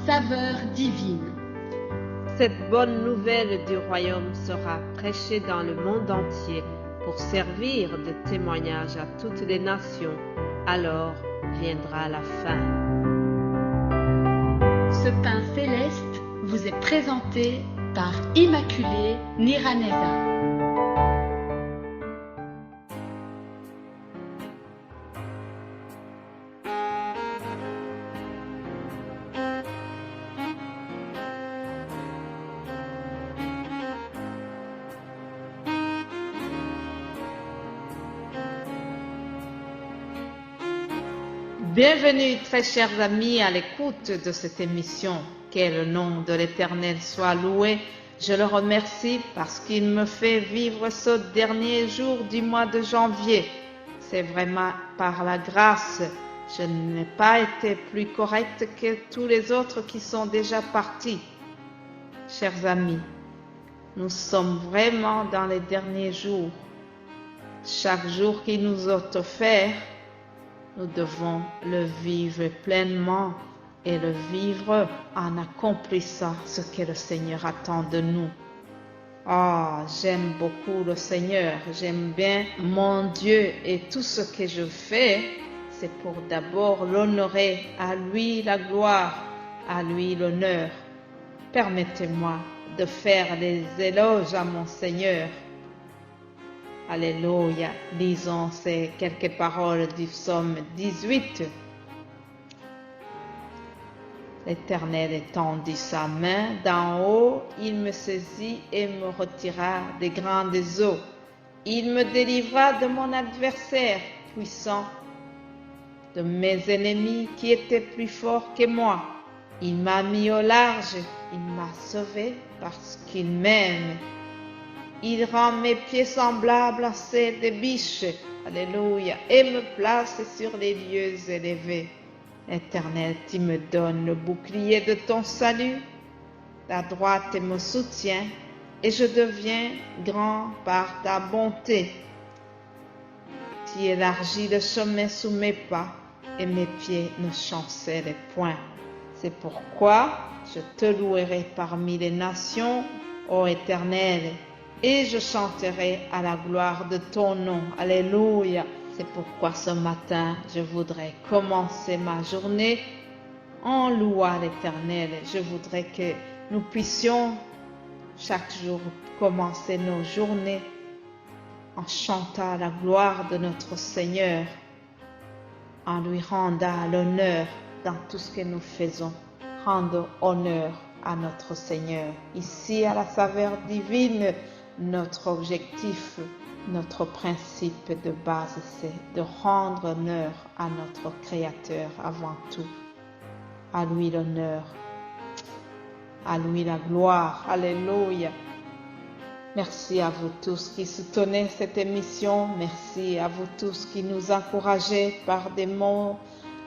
saveur divine. Cette bonne nouvelle du royaume sera prêchée dans le monde entier pour servir de témoignage à toutes les nations. Alors viendra la fin. Ce pain céleste vous est présenté par Immaculée Niraneza. Bienvenue très chers amis à l'écoute de cette émission. Que le nom de l'Éternel soit loué. Je le remercie parce qu'il me fait vivre ce dernier jour du mois de janvier. C'est vraiment par la grâce. Je n'ai pas été plus correcte que tous les autres qui sont déjà partis. Chers amis, nous sommes vraiment dans les derniers jours. Chaque jour qui nous est offert, nous devons le vivre pleinement et le vivre en accomplissant ce que le Seigneur attend de nous. J'aime beaucoup le Seigneur, j'aime bien mon Dieu et tout ce que je fais, c'est pour d'abord l'honorer, à lui la gloire, à lui l'honneur. Permettez-moi de faire des éloges à mon Seigneur. Alléluia. Lisons ces quelques paroles du psaume 18. L'Éternel étendit sa main d'en haut, il me saisit et me retira des grandes eaux. Il me délivra de mon adversaire puissant, de mes ennemis qui étaient plus forts que moi. Il m'a mis au large, il m'a sauvé parce qu'il m'aime. Il rend mes pieds semblables à ceux des biches, alléluia, et me place sur les lieux élevés. Éternel, tu me donnes le bouclier de ton salut, ta droite me soutient, et je deviens grand par ta bonté. Tu élargis le chemin sous mes pas, et mes pieds ne chancellent point. C'est pourquoi je te louerai parmi les nations, ô Éternel, et je chanterai à la gloire de ton nom. Alléluia. C'est pourquoi ce matin, je voudrais commencer ma journée en louant l'Éternel. Je voudrais que nous puissions chaque jour commencer nos journées en chantant la gloire de notre Seigneur, en lui rendant l'honneur dans tout ce que nous faisons. Rendre honneur à notre Seigneur. Ici, à la saveur divine, notre objectif, notre principe de base, c'est de rendre honneur à notre Créateur avant tout. À lui l'honneur, à lui la gloire. Alléluia. Merci à vous tous qui soutenez cette émission. Merci à vous tous qui nous encouragez par des mots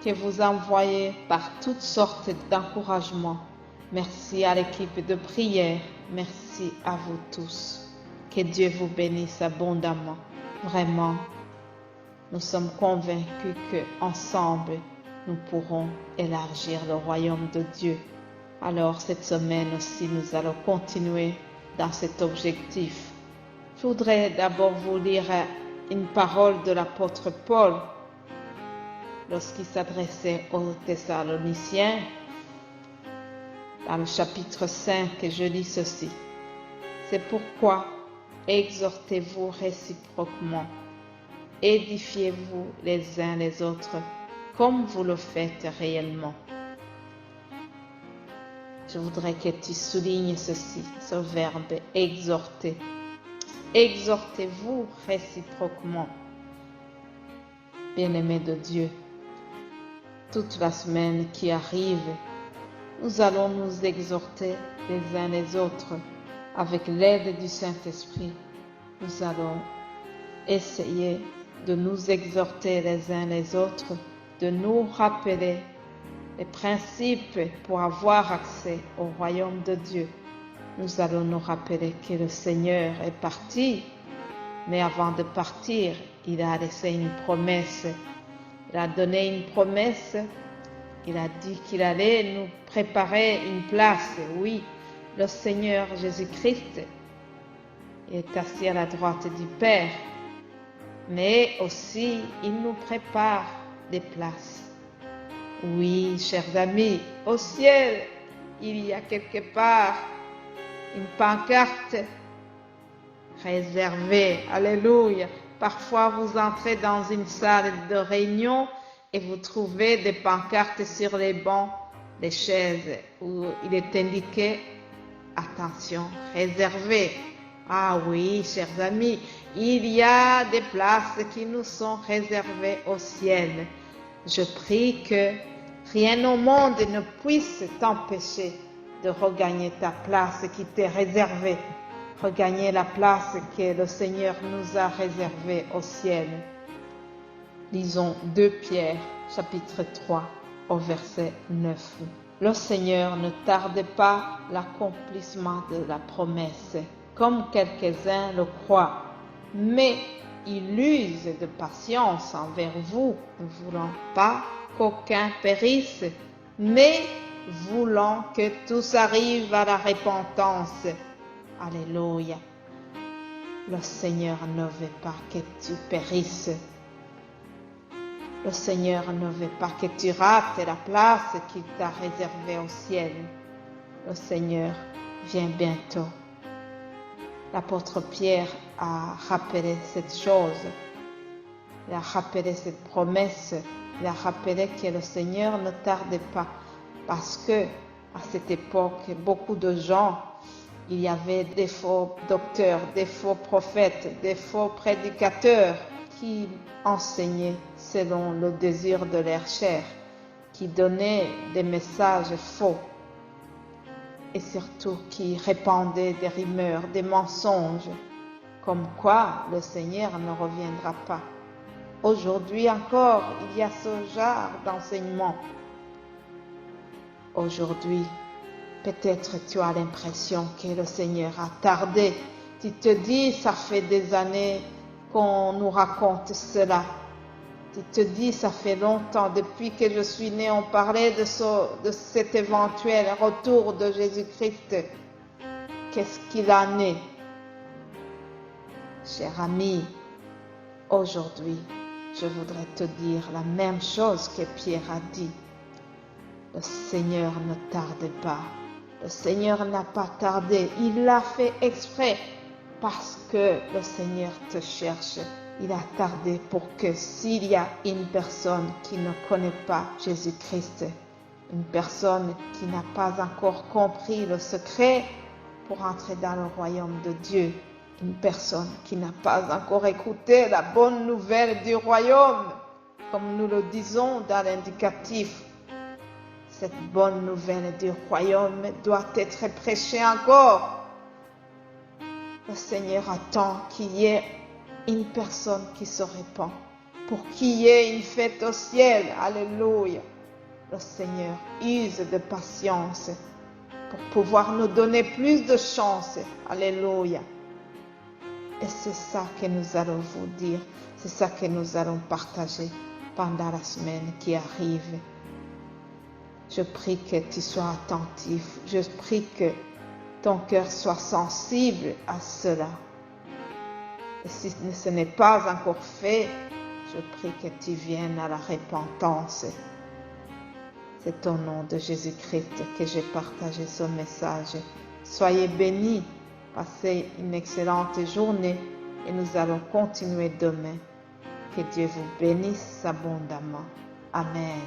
que vous envoyez, par toutes sortes d'encouragements. Merci à l'équipe de prière. Merci à vous tous. Que Dieu vous bénisse abondamment. Vraiment, nous sommes convaincus qu'ensemble, nous pourrons élargir le royaume de Dieu. Alors, cette semaine aussi, nous allons continuer dans cet objectif. Je voudrais d'abord vous lire une parole de l'apôtre Paul lorsqu'il s'adressait aux Thessaloniciens. Dans le chapitre 5, je lis ceci. C'est pourquoi exhortez-vous réciproquement, édifiez-vous les uns les autres, comme vous le faites réellement. Je voudrais que tu soulignes ceci, ce verbe exhorter. Exhortez-vous réciproquement. Bien-aimés de Dieu, toute la semaine qui arrive, nous allons nous exhorter les uns les autres. Avec l'aide du Saint-Esprit, nous allons essayer de nous exhorter les uns les autres, de nous rappeler les principes pour avoir accès au royaume de Dieu. Nous allons nous rappeler que le Seigneur est parti, mais avant de partir, il a laissé une promesse. Il a donné une promesse Il a dit qu'il allait nous préparer une place. Oui, le Seigneur Jésus-Christ est assis à la droite du Père, mais aussi il nous prépare des places. Oui, chers amis, au ciel, il y a quelque part une pancarte réservée. Alléluia. Parfois, vous entrez dans une salle de réunion et vous trouvez des pancartes sur les bancs, les chaises, où il est indiqué « Attention, réservé ». Ah oui, chers amis, il y a des places qui nous sont réservées au ciel. Je prie que rien au monde ne puisse t'empêcher de regagner ta place qui t'est réservée. Regagner la place que le Seigneur nous a réservée au ciel. Lisons 2 Pierre, chapitre 3, au verset 9. Le Seigneur ne tarde pas l'accomplissement de la promesse, comme quelques-uns le croient, mais il use de patience envers vous, ne voulant pas qu'aucun périsse, mais voulant que tous arrivent à la repentance. Alléluia. Le Seigneur ne veut pas que tu périsses. Le Seigneur ne veut pas que tu rates la place qu'il t'a réservée au ciel. Le Seigneur vient bientôt. L'apôtre Pierre a rappelé cette chose. Il a rappelé cette promesse. Il a rappelé que le Seigneur ne tarde pas. Parce que, à cette époque, beaucoup de gens, il y avait des faux docteurs, des faux prophètes, des faux prédicateurs qui enseignaient selon le désir de leur chair, qui donnaient des messages faux et surtout qui répandaient des rumeurs, des mensonges, comme quoi le Seigneur ne reviendra pas. Aujourd'hui encore, il y a ce genre d'enseignement. Aujourd'hui, peut-être tu as l'impression que le Seigneur a tardé. Tu te dis, ça fait des années qu'on nous raconte cela. Tu te dis, ça fait longtemps, depuis que je suis né, on parlait de cet éventuel retour de Jésus-Christ. Qu'est-ce qu'il en est? Cher ami, aujourd'hui, je voudrais te dire la même chose que Pierre a dit. Le Seigneur ne tarde pas. Le Seigneur n'a pas tardé. Il l'a fait exprès parce que le Seigneur te cherche. Il a tardé pour que s'il y a une personne qui ne connaît pas Jésus-Christ, une personne qui n'a pas encore compris le secret pour entrer dans le royaume de Dieu, une personne qui n'a pas encore écouté la bonne nouvelle du royaume, comme nous le disons dans l'indicatif, cette bonne nouvelle du royaume doit être prêchée encore. Le Seigneur attend qu'il y ait une personne qui se répand, pour qu'il y ait une fête au ciel. Alléluia. Le Seigneur use de patience pour pouvoir nous donner plus de chance. Alléluia. Et c'est ça que nous allons vous dire, c'est ça que nous allons partager pendant la semaine qui arrive. Je prie que tu sois attentif. Je prie que ton cœur soit sensible à cela. Et si ce n'est pas encore fait, je prie que tu viennes à la repentance. C'est au nom de Jésus-Christ que j'ai partagé ce message. Soyez bénis, passez une excellente journée et nous allons continuer demain. Que Dieu vous bénisse abondamment. Amen.